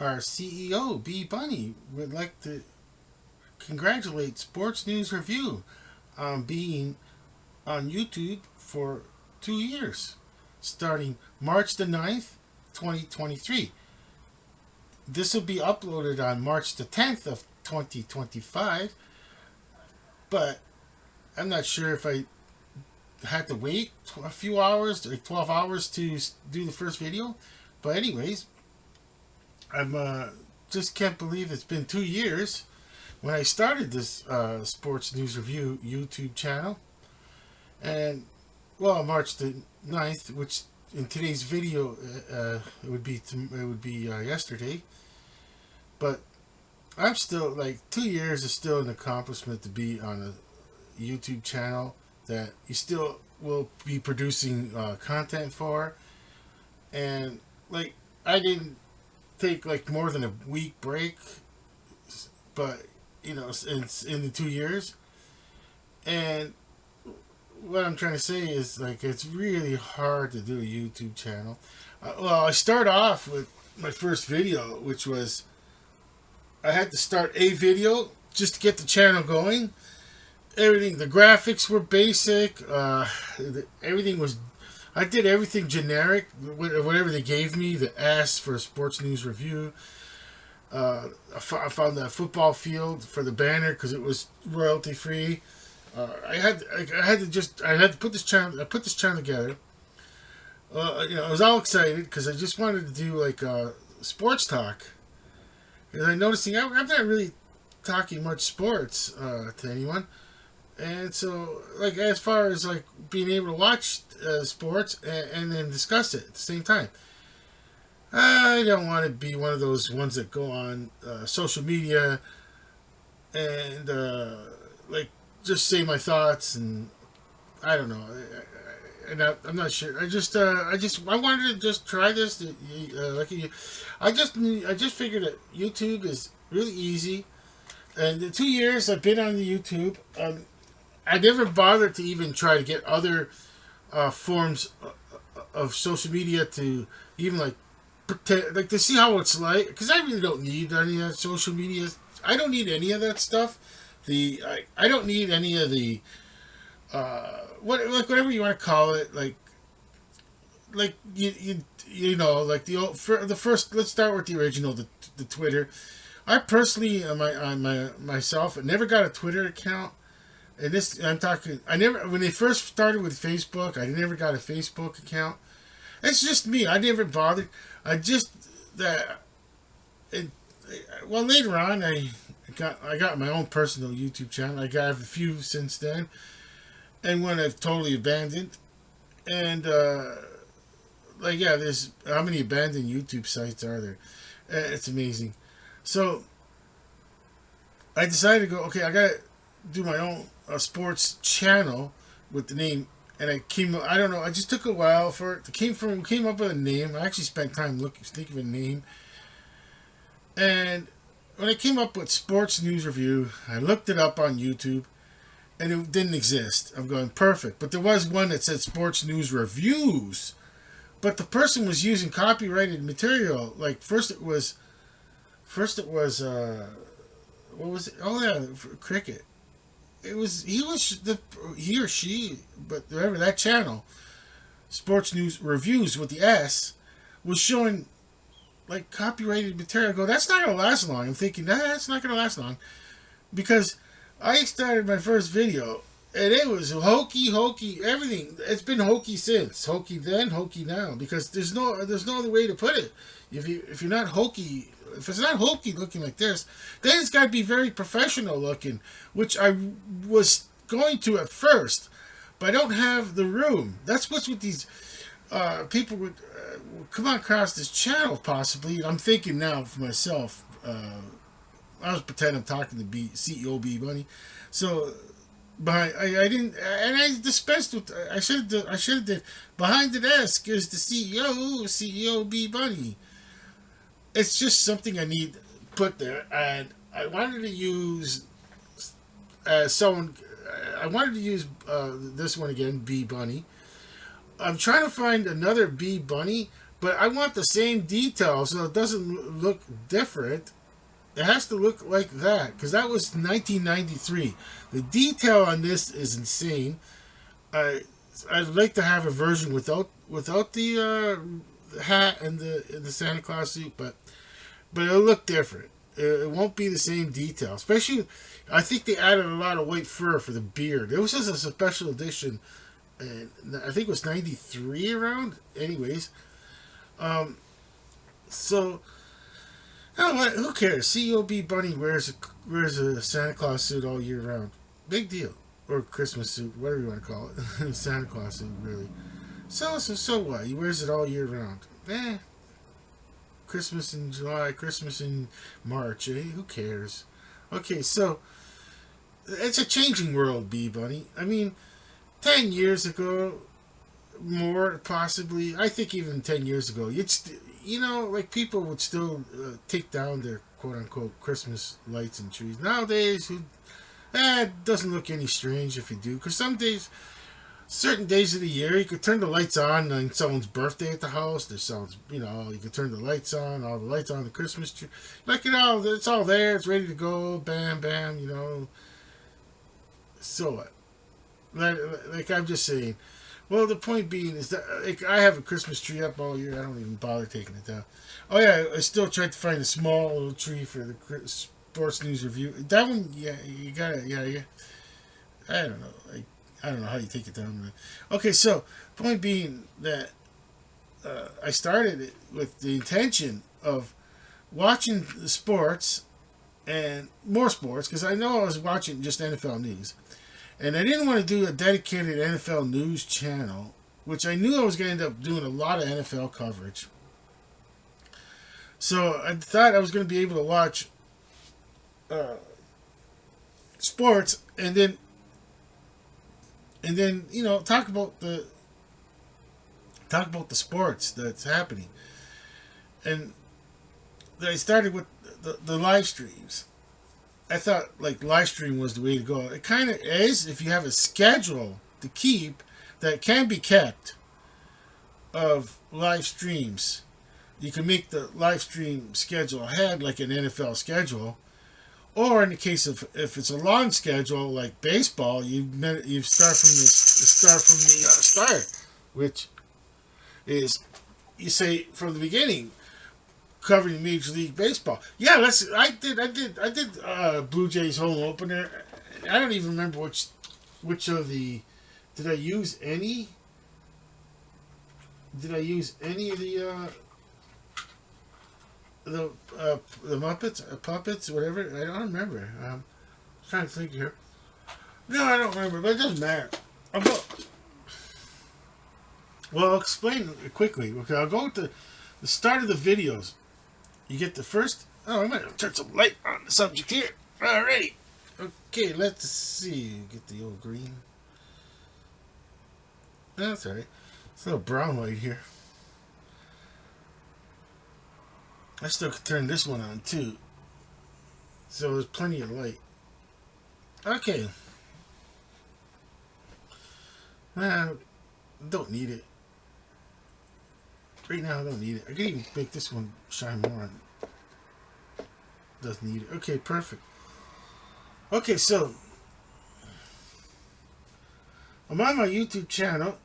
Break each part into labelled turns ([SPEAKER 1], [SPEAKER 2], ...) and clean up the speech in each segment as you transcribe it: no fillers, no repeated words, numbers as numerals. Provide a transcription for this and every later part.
[SPEAKER 1] our CEO, B Bunny, would like to congratulate Sports News Review on being on YouTube for 2 years, starting March the 9th, 2023. This will be uploaded on March the 10th of 2025, but I'm not sure if I had to wait a few hours, like 12 hours to do the first video. But anyways, I'm just can't believe it's been 2 years when I started this Sports News Review YouTube channel. And, well, March the 9th, which in today's video it would be yesterday. But I'm still, like, 2 years is still an accomplishment to be on a YouTube channel that you still will be producing content for. And, like, I didn't take, like, more than a week break, but, it's in the 2 years. And what I'm trying to say is, like, it's really hard to do a YouTube channel. Well, I start off with my first video, which was I had to start a video just to get the channel going. Everything, the graphics were basic. Everything was, I did everything generic, whatever they gave me. The S for Sports News Review. I found that football field for the banner because it was royalty free. I had to put this channel. I put this channel together. I was all excited because I just wanted to do like sports talk. And I noticing I'm not really talking much sports to anyone. And so, like, as far as like being able to watch sports and then discuss it at the same time, I don't want to be one of those ones that go on social media and like just say my thoughts and I don't know. I'm not sure. I wanted to just try this. I just figured that YouTube is really easy. And the 2 years I've been on the YouTube, I never bothered to even try to get other forms of social media to even like pretend, like to see how it's like. Because I really don't need any of that social media. I don't need any of that stuff. I don't need any of the whatever you want to call it, like like the old, for the first. Let's start with the original, the Twitter. I personally, myself, never got a Twitter account. And this, I'm talking. I never, when they first started with Facebook, I never got a Facebook account. It's just me. I never bothered. I just that. It, well, later on, I got my own personal YouTube channel. I got a few since then, and one I've totally abandoned. And like, yeah, there's how many abandoned YouTube sites are there? It's amazing. So I decided to go. Okay, I gotta do my own sports channel with the name. And I came. I don't know. I just took a while for it. Came up with a name. I actually spent time thinking of a name. And when I came up with Sports News Review, I looked it up on YouTube, and it didn't exist. I'm going perfect, but there was one that said Sports News Reviews, but the person was using copyrighted material. Like first it was what was it? Oh yeah, Cricket. He or she, but whatever that channel, Sports News Reviews with the S, was showing like copyrighted material. I go, that's not gonna last long. I'm thinking, nah, that's not gonna last long because I started my first video and it was hokey, everything. It's been hokey since, hokey then, hokey now. Because there's no other way to put it. If you're not hokey, if it's not hokey looking like this, then it's got to be very professional looking, which I was going to at first, but I don't have the room. That's what's with these people would come across this channel possibly. And I'm thinking now for myself. I was pretending I'm talking to CEO B Bunny, so behind I didn't and I dispensed with I should have did behind the desk is the CEO B Bunny. It's just something I need put there, and I wanted to use someone. I wanted to use this one again, B Bunny. I'm trying to find another B Bunny, But I want the same detail so it doesn't look different. It has to look like that because that was 1993. The detail on this is insane. I I'd like to have a version without the hat and the Santa Claus suit, but it'll look different. It won't be the same detail. Especially, I think they added a lot of white fur for the beard. It was just a special edition, and I think it was '93 around. Anyways, so oh, who cares? COB Bunny wears a Santa Claus suit all year round. Big deal. Or Christmas suit, whatever you want to call it. Santa Claus suit, really. So what? He wears it all year round. Christmas in July, Christmas in March, eh? Who cares? Okay, so it's a changing world, B Bunny. I mean, 10 years ago, more possibly, I think even 10 years ago, like people would still take down their quote unquote Christmas lights and trees. Nowadays, it doesn't look any strange if you do, because some days, certain days of the year, you could turn the lights on on someone's birthday at the house. There's someone's, you could turn the lights on, all the lights on the Christmas tree. Like, it's all there, it's ready to go, bam, bam. So what? Like I'm just saying. Well, the point being is that I have a Christmas tree up all year. I don't even bother taking it down. Oh yeah, I still tried to find a small little tree for the Sports News Review. That one, yeah, you got it. Yeah. I don't know. I don't know how you take it down. Okay, so point being that I started it with the intention of watching the sports and more sports because I know I was watching just NFL news. And I didn't want to do a dedicated NFL news channel, which I knew I was going to end up doing a lot of NFL coverage. So I thought I was going to be able to watch sports and then talk about the sports that's happening. And then I started with the live streams. I thought like live stream was the way to go. It kind of is if you have a schedule to keep that can be kept of live streams. You can make the live stream schedule ahead like an NFL schedule, or in the case of if it's a long schedule like baseball, you start from the start, which is you say from the beginning. Covering Major League Baseball. Yeah, I did Blue Jays home opener. I don't even remember which of the did I use any? Did I use any of the Muppets, puppets, whatever? I don't remember. I'm trying to think here. No, I don't remember, but it doesn't matter. I'll explain it quickly. Okay, I'll go with the start of the videos. You get the first. Oh, I might have turned some light on the subject here. Alrighty. Okay, let's see. Get the old green. That's alright. It's a little brown light here. I still could turn this one on too. So there's plenty of light. Okay. Don't need it. Right now I don't need it. I can even make this one shine more. Doesn't need it. Okay, perfect. Okay, so I'm on my YouTube channel.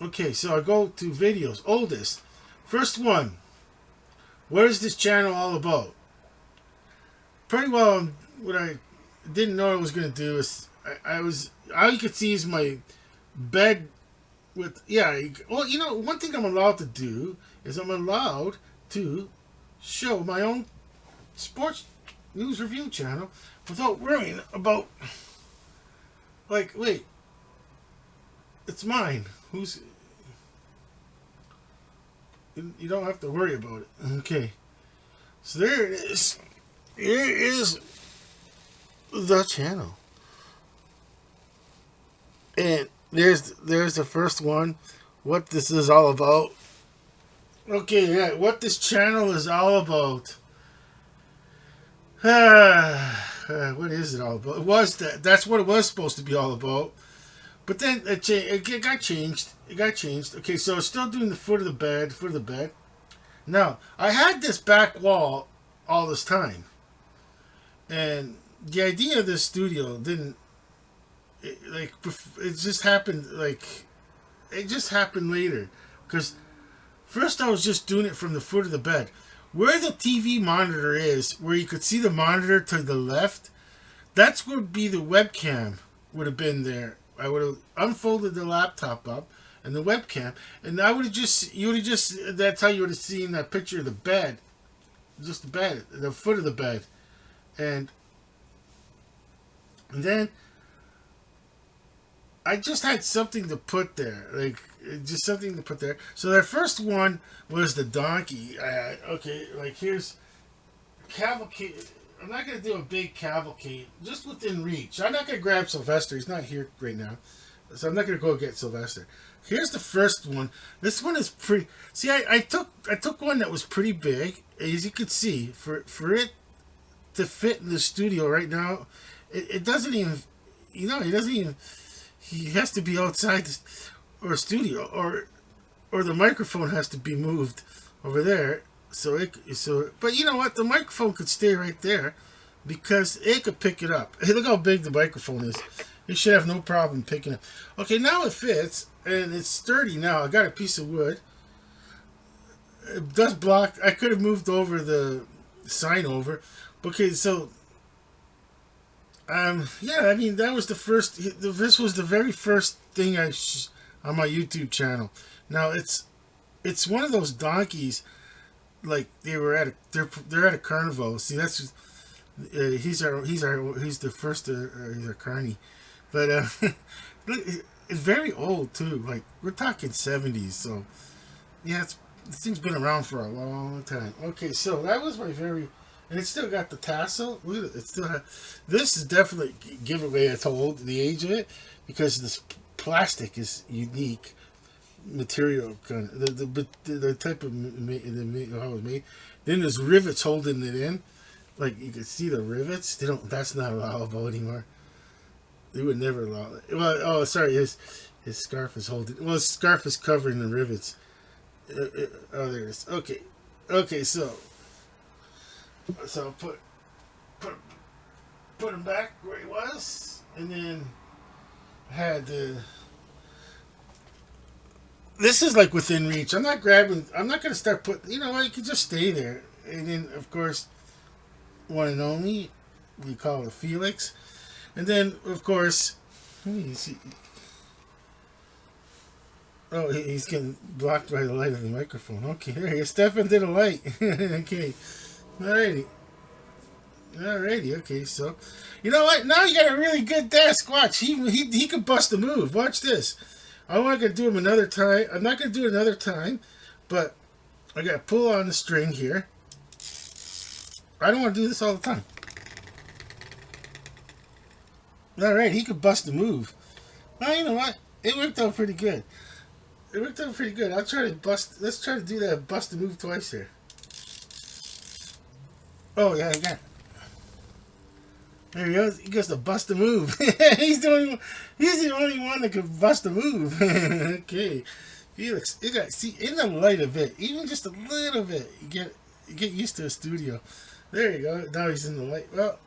[SPEAKER 1] Okay, so I go to videos. Oldest. First one. What is this channel all about? Pretty well what I didn't know I was going to do is all you could see is my bed with one thing I'm allowed to do is I'm allowed to show my own sports news review channel without worrying about wait, it's mine. You don't have to worry about it. Okay, so there it is. Here is the channel, and there's the first one. What this is all about. Okay, yeah, what this channel is all about. What is it all about? That's what it was supposed to be all about. But then it got changed. It got changed. Okay, so it's still doing the foot of the bed, foot of the bed. Now, I had this back wall all this time. And the idea of this studio didn't, it just happened, it just happened later. Because first I was just doing it from the foot of the bed. Where the TV monitor is, where you could see the monitor to the left, that's where would be the webcam would have been there. I would have unfolded the laptop up and the webcam, and I would have just, you would have just, that's how you would have seen that picture of the bed. Just the bed, the foot of the bed. And then I just had something to put there, just something to put there. So that first one was the donkey. Okay, here's cavalcade. I'm not gonna do a big cavalcade, just within reach. I'm not gonna grab Sylvester. He's not here right now, so I'm not gonna go get Sylvester. Here's the first one. This one is pretty. See, I took one that was pretty big, as you could see, for it to fit in the studio right now. It doesn't even, he doesn't even. He has to be outside or studio, or the microphone has to be moved over there. But you know what? The microphone could stay right there because it could pick it up. Hey, look how big the microphone is. It should have no problem picking it. Okay, now it fits and it's sturdy. Now I got a piece of wood. It does block. I could have moved over the sign over. Okay, so. Yeah, I mean, that was the first, this was the very first thing on my YouTube channel. Now, it's one of those donkeys, like, they're at a carnival. See, that's, he's the first, he's a carny. But, it's very old, too. Like, we're talking 70s, so, yeah, this thing's been around for a long time. Okay, so that was my very... And it's still got the tassel. Look at it. It still this is definitely giveaway. It's old, the age of it, because this plastic is unique material. Kind of the type of how it was made. Then there's rivets holding it in. Like you can see the rivets. They don't. That's not allowable anymore. They would never allow it. Well, oh, sorry. His scarf is holding. Well, his scarf is covering the rivets. Oh, there it is. Okay. Okay. So put him back where he was, and then I had the. This is like within reach. I'm not grabbing. I'm not gonna start putting. You know what? You can just stay there, and then of course, one and only, we call it Felix, and then of course, let me see. Oh, he's getting blocked by the light of the microphone. Okay, there he is. Step into the light. Okay. Alrighty, okay, so you know what? Now you got a really good desk. Watch, he could bust a move. Watch this. I'm not gonna do him another time. I'm not gonna do it another time, but I gotta pull on the string here. I don't want to do this all the time. Alright, he could bust a move. Well, you know what? It worked out pretty good. I'll try to bust. Let's try to do that bust a move twice here. Oh, yeah, I got it. There he goes. He goes to bust a move. He's the only one that could bust a move. Okay. Felix, you got, see, in the light of it, even just a little bit, you get used to a studio. There you go. Now he's in the light. Well,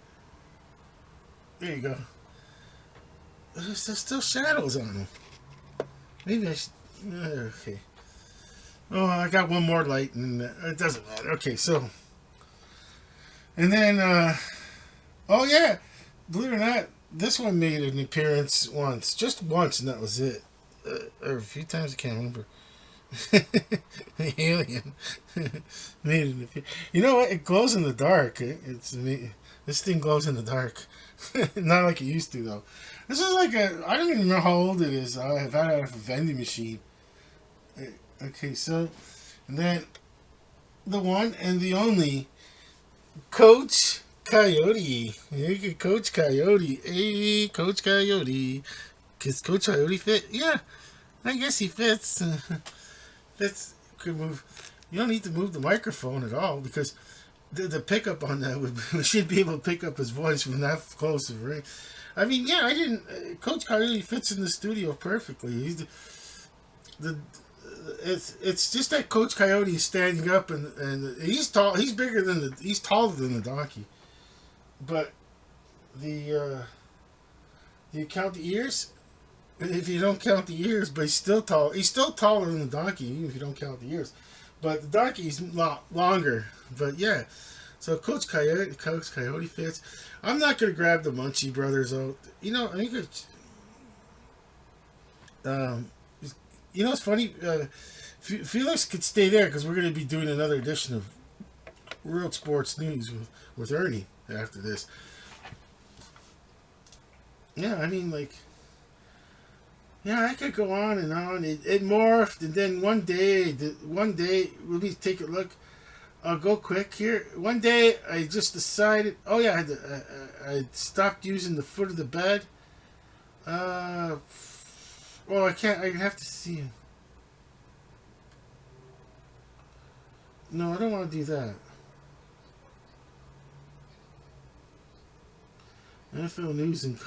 [SPEAKER 1] there you go. There's still shadows on him. Maybe I should, okay. Oh, I got one more light, and it doesn't matter. Okay, so... And then, oh yeah, believe it or not, this one made an appearance once. Just once, and that was it. Or a few times, I can't remember. The alien made an appearance. You know what? It glows in the dark. This thing glows in the dark. Not like it used to, though. This is like I don't even know how old it is. I've had it off a vending machine. Okay, so, and then the one and the only... Coach Coyote. You get Coach Coyote. Hey, Coach Coyote. Does Coach Coyote fit? Yeah, I guess he fits. Fits. Could move. You don't need to move the microphone at all because the pickup on that we should be able to pick up his voice from that close of range. I mean, yeah, I didn't. Coach Coyote fits in the studio perfectly. The it's just that Coach Coyote is standing up and he's tall. He's bigger than he's taller than the donkey. But the do you count the ears? If you don't count the ears, but he's still tall. He's still taller than the donkey, even if you don't count the ears. But the donkey's longer. But yeah, so Coach Coyote fits. I'm not gonna grab the Munchie brothers out. You know, I think um, you know, it's funny. Felix could stay there because we're gonna be doing another edition of World Sports News with Ernie after this. Yeah, I mean, like, yeah, I could go on and on. It morphed, and then one day, let me take a look. I'll go quick here. One day, I just decided. Oh yeah, I stopped using the foot of the bed. Well, I can't. I have to see. No, I don't want to do that. NFL News and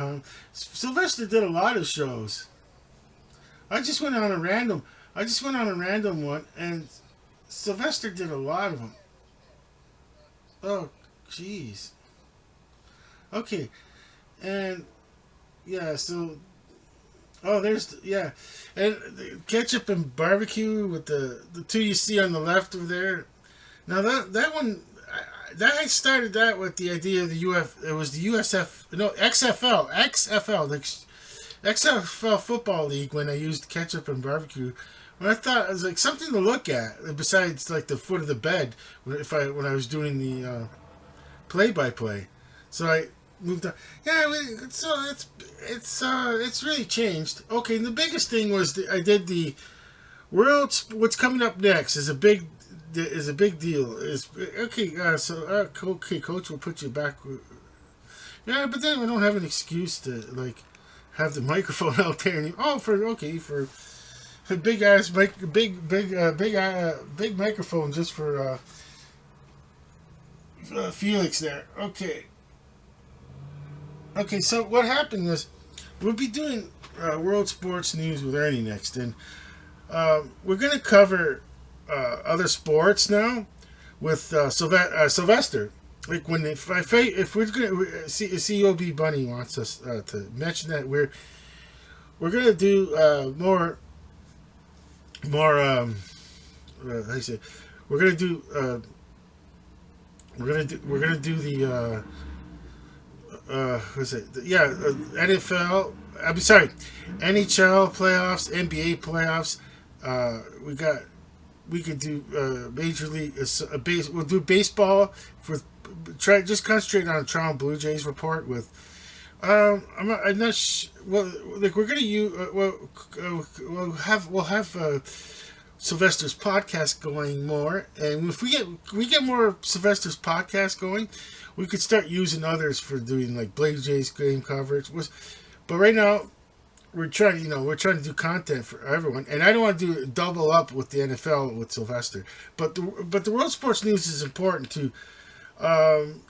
[SPEAKER 1] Sylvester did a lot of shows. I just went on a random. I just went on a random one, and Sylvester did a lot of them. Oh, jeez. Okay, and yeah, so there's yeah, and the ketchup and barbecue with the two you see on the left over there. Now that one, I started that with the idea of the UF. It was the USF, no, XFL, the XFL football league when I used ketchup and barbecue. When I thought it was like something to look at besides like the foot of the bed when I was doing the play by play. So I moved on. Yeah, so it's really changed. Okay, and the biggest thing was I did the world. What's coming up next is a big deal. Is okay. Okay, coach, we'll put you back. Yeah, but then we don't have an excuse to like have the microphone out there. For big ass big microphone just for Felix there. Okay. So what happened was we'll be doing World Sports News with Ernie next, and we're gonna cover other sports now with Sylvester. Like if we're gonna see COB Bunny wants us to mention that we're gonna do how you say, we're gonna do the what's it? Yeah, NFL. I'm sorry, NHL playoffs, NBA playoffs. We could do Major League We'll do baseball for just concentrate on the Toronto Blue Jays report with. I'm not well, like we're gonna use. We'll have Sylvester's podcast going more, and if we get more Sylvester's podcast going, we could start using others for doing like Blue Jays game coverage. But right now we're trying to do content for everyone, and I don't want to do double up with the NFL with Sylvester. But the World Sports News is important to.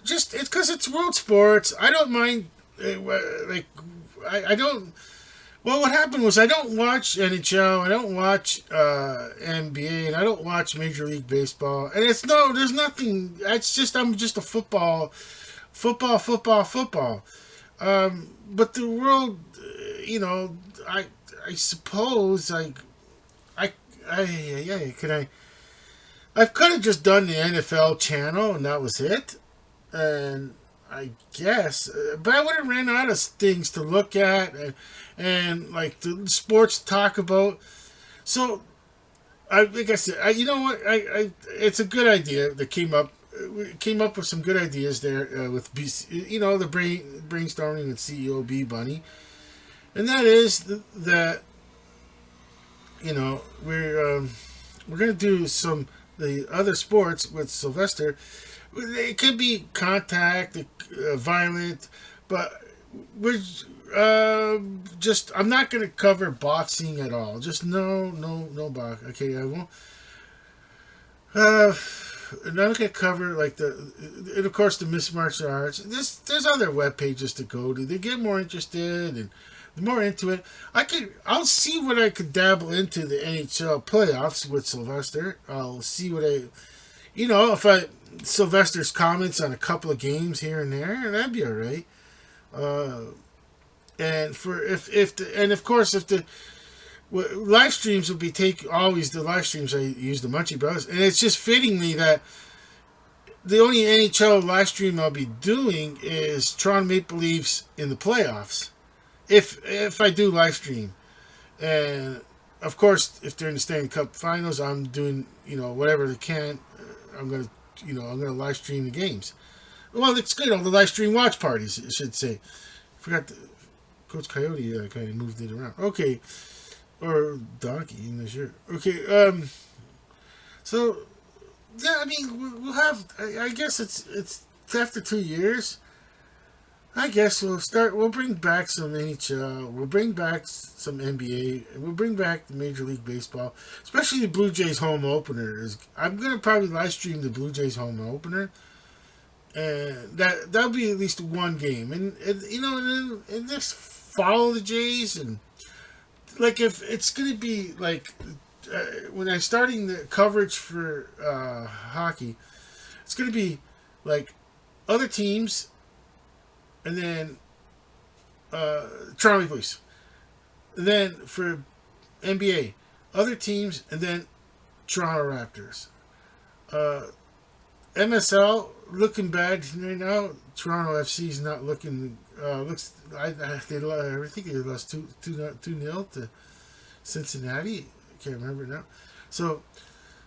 [SPEAKER 1] Just it's because it's world sports. I don't mind. I don't. Well, what happened was I don't watch NHL. I don't watch NBA, and I don't watch Major League Baseball. And there's nothing. I'm just a football. But the world, I suppose yeah. I've kind of just done the NFL channel, and that was it. And I guess, but I would have ran out of things to look at and like the sports to talk about. So, like I said, you know what? It's a good idea that came up. We came up with some good ideas there with the brainstorming with COB Bunny, and that is that we're gonna do some the other sports with Sylvester. It could be contact, violent, but we're I'm not gonna cover boxing at all. Just no box. Okay, I won't. and I'm gonna cover like and of course the Miss Martial Arts. There's other web pages to go to. They get more interested and the more into it. I'll see what I could dabble into the NHL playoffs with Sylvester. I'll see what if Sylvester's comments on a couple of games here and there, that'd be all right. Uh, and for if the and of course if the live streams will be always the live streams I use the Munchie Brothers, and it's just fittingly that the only NHL live stream I'll be doing is Toronto Maple Leafs in the playoffs, if I do live stream, and of course if they're in the Stanley Cup Finals, I'm doing whatever they can. I'm gonna live stream the games. Well, it's good. All the live stream watch parties, I should say. Forgot Coach Coyote kind of moved it around. Okay. Or Donkey, I'm not sure. Okay, so yeah, I mean we'll have. I guess it's after 2 years. I guess We'll bring back some NHL. We'll bring back some NBA. And we'll bring back the Major League Baseball, especially the Blue Jays home opener. I'm gonna probably live stream the Blue Jays home opener, and that'll be at least one game. And just follow the Jays and. Like if it's gonna be like when I'm starting the coverage for hockey, it's gonna be like other teams, and then Toronto Maple Leafs, and then for NBA, other teams, and then Toronto Raptors. MSL looking bad right now. Toronto FC is not looking. I think they lost 2-0 to Cincinnati. I can't remember now. So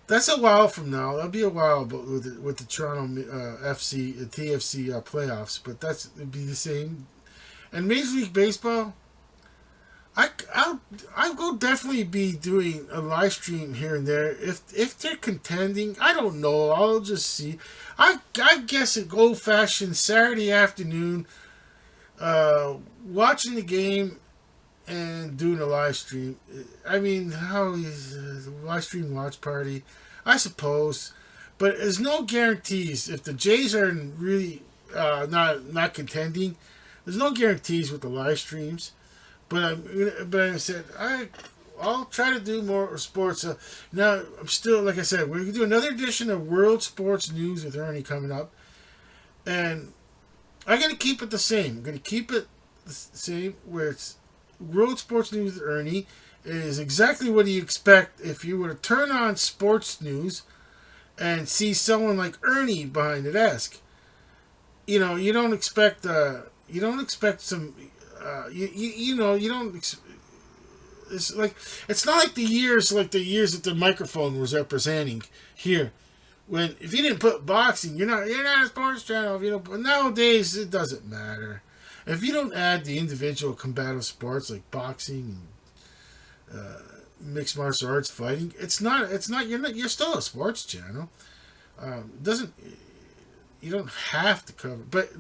[SPEAKER 1] that's a while from now. That'll be a while, but with the Toronto FC TFC playoffs. But it'd be the same. And Major League Baseball, I will definitely be doing a live stream here and there if they're contending. I don't know. I'll just see. I guess an old fashioned Saturday afternoon, watching the game and doing a live stream. I mean, how is a live stream watch party? I suppose, but there's no guarantees if the Jays are really not contending. There's no guarantees with the live streams. But I said I'll try to do more sports. Now I'm still, like I said, we're gonna do another edition of World Sports News with Ernie coming up, and I'm gonna keep it the same. I'm gonna keep it the same where it's World Sports News with Ernie is exactly what you expect if you were to turn on sports news and see someone like Ernie behind the desk. You don't expect some. You don't. It's not like the years that the microphone was representing here. When if you didn't put boxing, you're not a sports channel. If you don't, but nowadays it doesn't matter. If you don't add the individual combative sports like boxing and mixed martial arts fighting, it's not. You're still a sports channel. Doesn't. You don't have to cover, but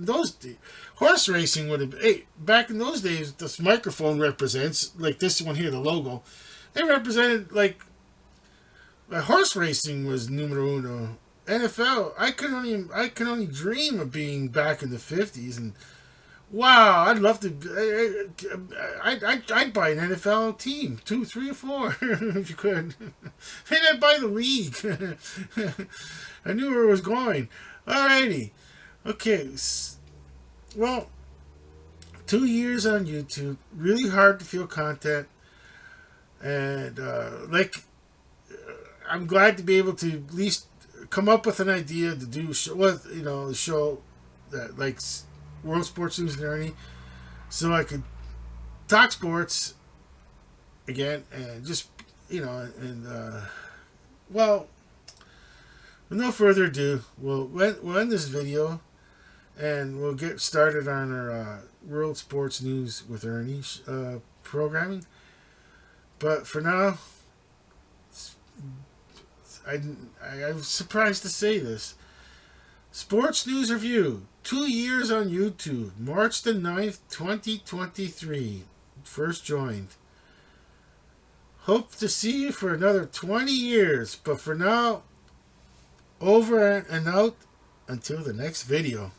[SPEAKER 1] horse racing would have. Hey, back in those days, this microphone represents like this one here, the logo. They represented horse racing was numero uno. NFL, I could only dream of being back in the 50s, and wow, I'd love to. I'd buy an NFL team, 2, 3, or 4, if you could. Maybe I'd buy the league. I knew where it was going. Alrighty. Okay. Well, 2 years on YouTube. Really hard to feel content. And, I'm glad to be able to at least come up with an idea to do the show that likes World Sports News and Ernie. So I could talk sports again and just, well, with no further ado, we'll end this video, and we'll get started on our World Sports News with Ernie programming. But for now, I'm surprised to say this. Sports News Review, 2 years on YouTube, March the 9th, 2023. First joined. Hope to see you for another 20 years, but for now, Over and out until the next video.